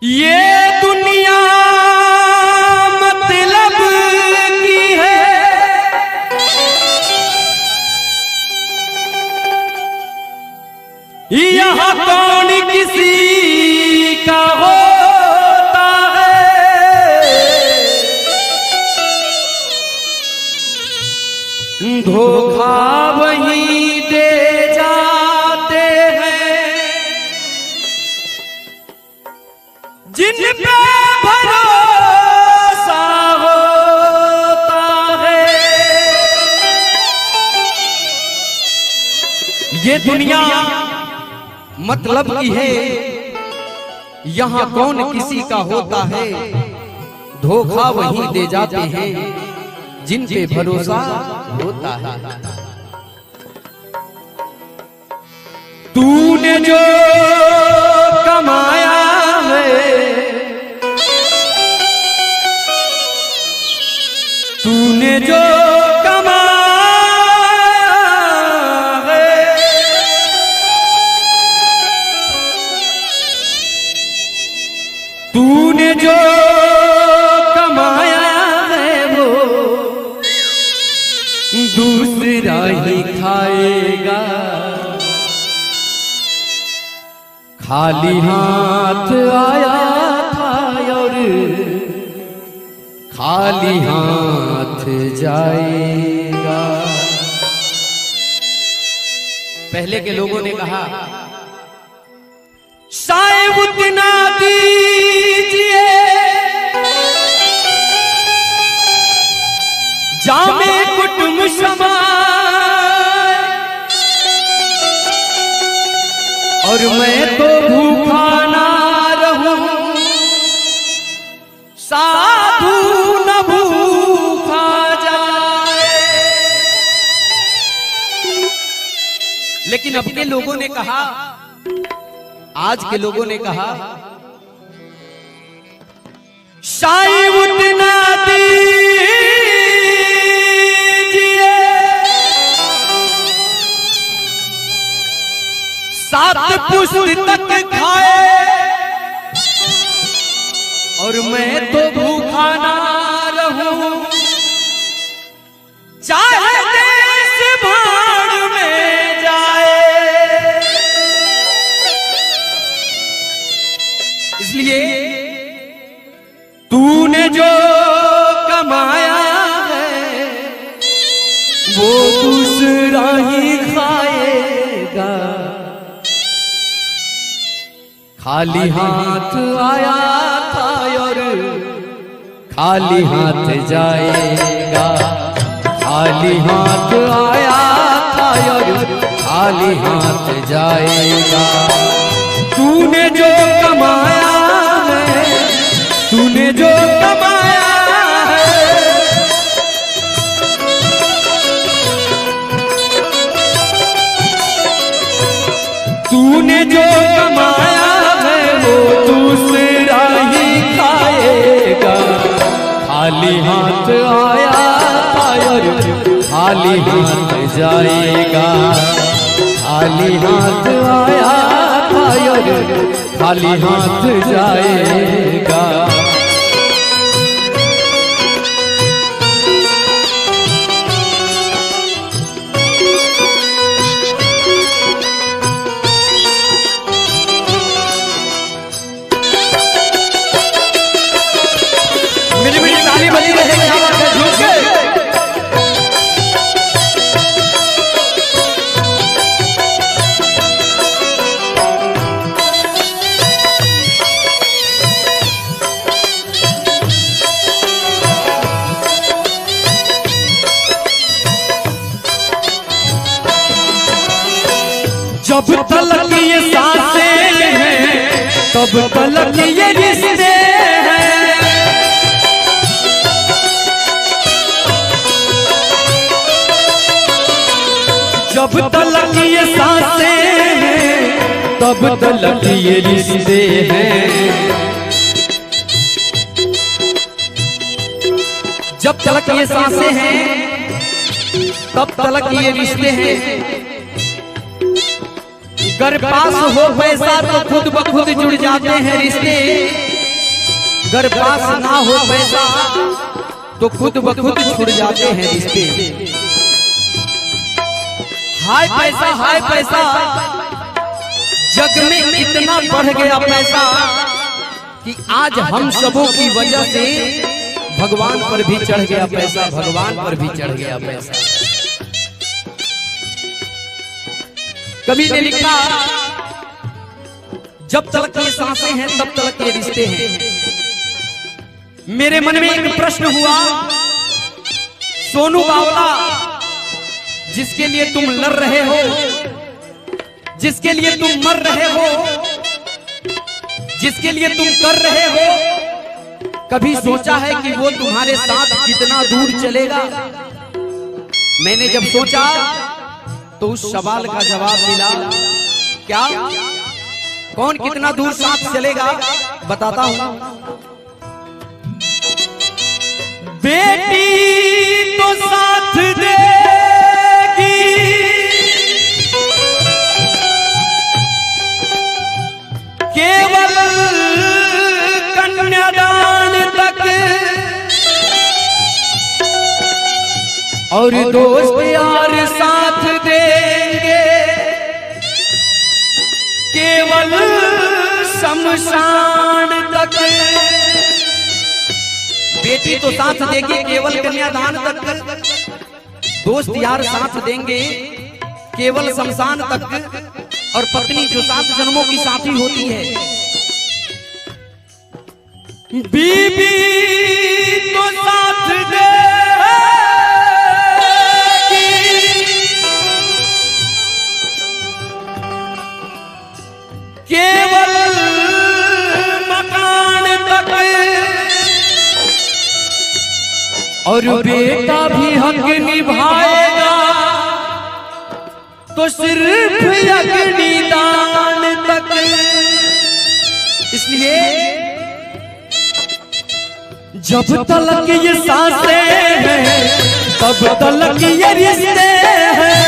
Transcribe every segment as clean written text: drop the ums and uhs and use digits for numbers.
ये दुनिया मतलब की है, यहाँ कौन किसी का होता है, धोखा वही दे जाते हैं जिन पे भरोसा होता है। ये दुनिया मतलब की है, यहाँ कौन किसी का होता है, धोखा वही दे जाते हैं जिन पे भरोसा होता है। तूने जो कमाया तूने जो कमाया है, तूने जो कमाया है वो दूसरा ही खाएगा। खाली हाथ आया था और खाली हाथ जाएगा। पहले के लोगों ने कहा साहिब उतना दीजिए जामे कुटुंब समाए, और मैं तो भूखा ना रहूं, साधु न भूखा जाए। लेकिन अब के लोगों ने कहा, आज के लोगों ने कहा शाही उतना दीजिए सात पुष्ट तक खाए, और मैं तो भूखा ना रहूं, चाहे देश भाड़ में जाए। इसलिए तूने जो कमाया है वो दूसरा ही खाएगा। खाली हाथ आया था और खाली हाथ जाएगा। खाली हाथ आया था और खाली हाथ जाएगा। तूने जो कमाया है, तूने जो कमाया है, तूने जो कमाया है वो दूसरा ही खाएगा। खाली हाथ आया था और खाली हाथ जाएगा। खाली हाथ आया था और खाली हाथ जाएगा। मेरी मेरी ताली बनी रहेगी, आवाज़ है झूम के। जब तलक ये सांसें हैं तब तलक ये रिश्ते हैं। जब तलक ये सांसें हैं तब तलक ये रिश्ते हैं। जब तलक ये सांसें हैं तब तलक ये रिश्ते हैं। अगर पास हो पैसा तो खुद ब खुद जुड़ जाते हैं रिश्ते। अगर पास ना हो पैसा तो खुद ब खुद छुड़ जाते हैं रिश्ते। हाय पैसा जग में इतना बढ़ गया पैसा कि आज हम सबों की वजह से भगवान पर भी चढ़ गया पैसा, भगवान पर भी चढ़ गया पैसा। कवि ने लिखा, जब तक ये सांसें हैं तब तक ये रिश्ते हैं। मेरे मन में एक प्रश्न हुआ, सोनू बावला जिसके लिए तुम लड़ रहे हो, जिसके लिए तुम मर रहे हो, जिसके लिए तुम कर रहे हो, कभी सोचा है कि वो तुम्हारे साथ कितना दूर चलेगा? मैंने जब सोचा तो उस सवाल का जवाब मिला, क्या कौन कितना दूर साथ चलेगा? बताता हूं। बेटी तो साथ देगी, केवल कन्यादान तक, और दोस्त यार साथ देंगे केवल शमशान तक। बेटी तो साथ देगी केवल कन्यादान तक, दोस्त यार साथ देंगे केवल शमशान तक, और पत्नी जो 7 जन्मों की साथी होती है। बीबी तो साथ देगी केवल मकान तक, और बेटा भी हक निभाएगा तो सिर्फ अग्निदान तक। इसलिए जब तक ये सांसें हैं तब तक ये रिश्ते हैं।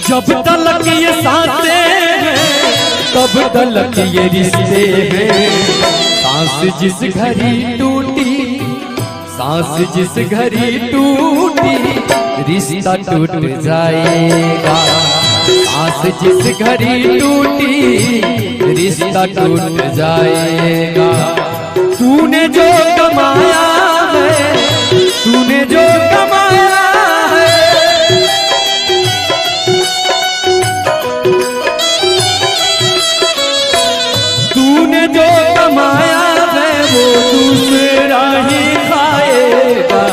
जब तक ये सांसें हैं तब तक ये रिश्ते हैं। सांस जिस घड़ी टूटी, सांस जिस घड़ी टूटी, रिश्ता टूट जाएगा। सांस जिस घड़ी टूटी, रिश्ता टूट जाएगा। तूने जो कमाया है, तूने जो कमाया है, तूने जो कमाया है वो दूसरा ही खाएगा।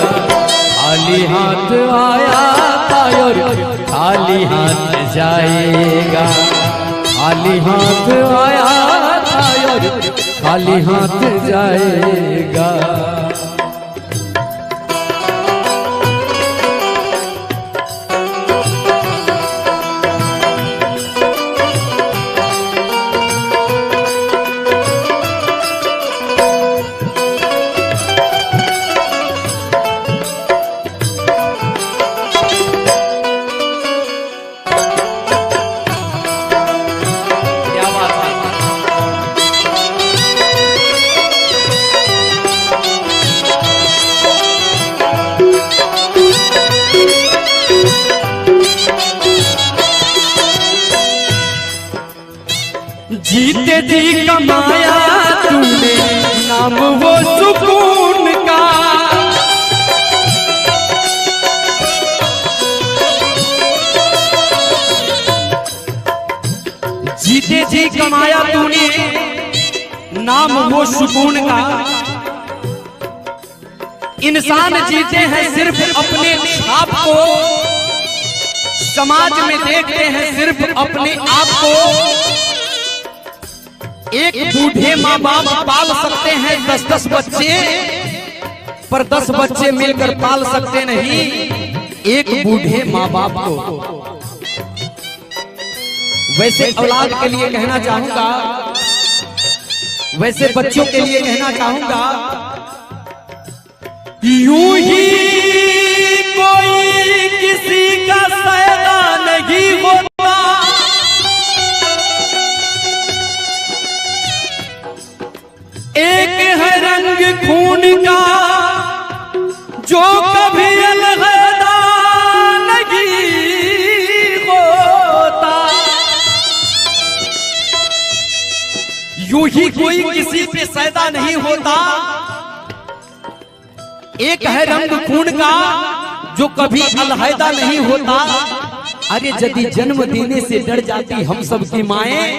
खाली हाथ आया था और खाली हाथ जाएगा। खाली हाथ आया था और खाली हाथ जाएगा। जीते जी कमाया तूने नाम वो सुकून का, जीते जी कमाया तूने नाम वो सुकून का। इंसान जीते हैं सिर्फ अपने छाप को, समाज में देखते हैं सिर्फ अपने आप को। एक बूढ़े माँ बाप पाल सकते हैं 10-10 बच्चे, पर 10 बच्चे मिलकर पाल सकते नहीं एक बूढ़े माँ बाप को। वैसे औलाद के लिए कहना चाहूंगा, वैसे बच्चों के लिए कहना चाहूंगा, यूं ही कोई किसी का सैदा नहीं होता, ही कोई किसी पे सैदा नहीं होता, एक है रंग खून का जो कभी अलहैदा नहीं होता। अरे यदि जन्म देने से डर जाती हम सब की माएं,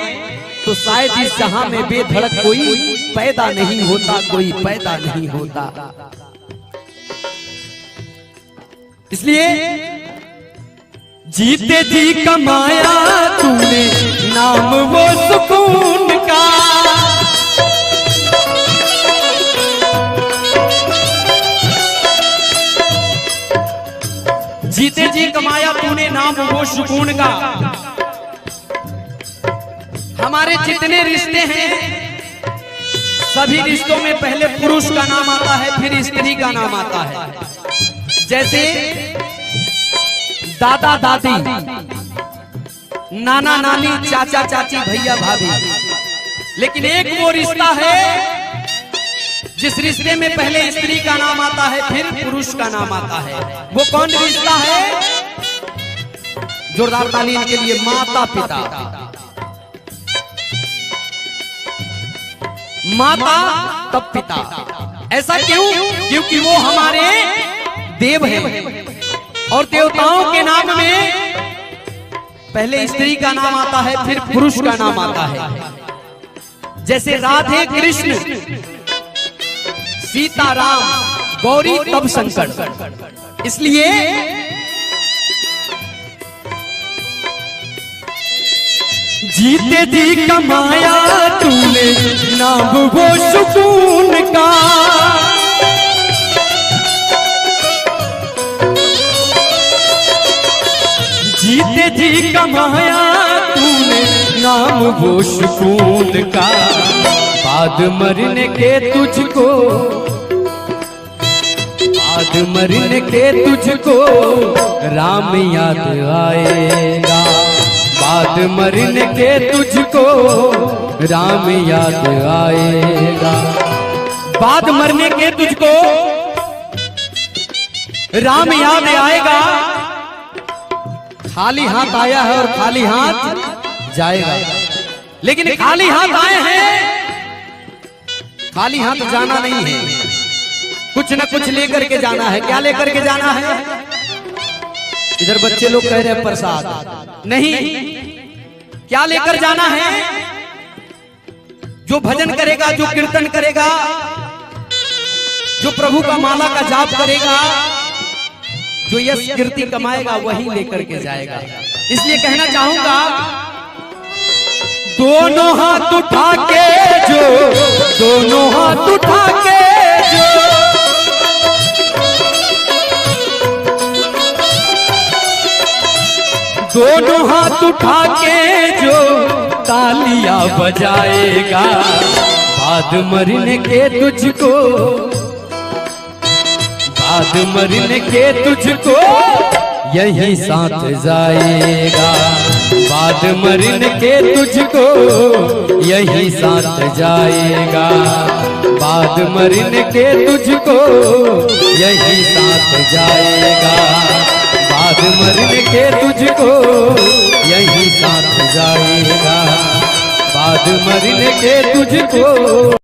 तो शायद इस जहां में बेधड़क कोई पैदा नहीं होता, कोई पैदा नहीं होता। इसलिए जीते जी कमाया तूने नाम वो सुकून का, जीते जी कमाया तूने नाम वो सुकून का। हमारे जितने रिश्ते हैं सभी रिश्तों में पहले पुरुष का नाम आता है, फिर स्त्री का नाम आता है। जैसे दादा दादी, नाना नानी, चाचा चाची, भैया भाभी। लेकिन एक वो रिश्ता है जिस रिश्ते में पहले स्त्री का नाम आता है, फिर पुरुष का नाम आता है। वो कौन रिश्ता है? जोरदार ताली इनके लिए। माता पिता, माता तब पिता। ऐसा क्यों? क्योंकि वो हमारे देव हैं और देवताओं के नाम में पहले स्त्री का नाम आता है, फिर पुरुष का नाम आता है। जैसे राधे कृष्ण, सीता राम, गौरी तब शंकर। इसलिए जीते जी कमाया तूने नाम वो सुकून का, जीते जी कमाया तूने नाम वो सुकून का। बाद मरने के तुझको, बाद मरने के तुझको राम याद आएगा, बाद मरने के तुझको राम याद आएगा। बाद मरने के तुझको राम याद आएगा। खाली हाथ आया है और खाली हाथ जाएगा, लेकिन खाली हाथ आए हैं, खाली हाथ जाना नहीं है, कुछ न कुछ लेकर के जाना है। क्या लेकर के जाना है? इधर बच्चे लोग कह रहे हैं प्रसाद नहीं, क्या लेकर जाना है? जो भजन करेगा, जो कीर्तन करेगा, जो प्रभु का माला का जाप करेगा, जो यश कीर्ति कमाएगा, वही लेकर के जाएगा। इसलिए कहना चाहूंगा, दोनों हाथ उठा के जो, दोनों हाथ उठा के जो, दोनों हाथ उठा के जो तालियां बजाएगा, बाद मरने के तुझको, बाद मरने के तुझको यही साथ जाएगा, बाद मरने के तुझको यही साथ जाएगा, बाद मरने के तुझको यही साथ जाएगा, बाद मरने के तुझको यही साथ जाएगा, बाद मरने के तुझको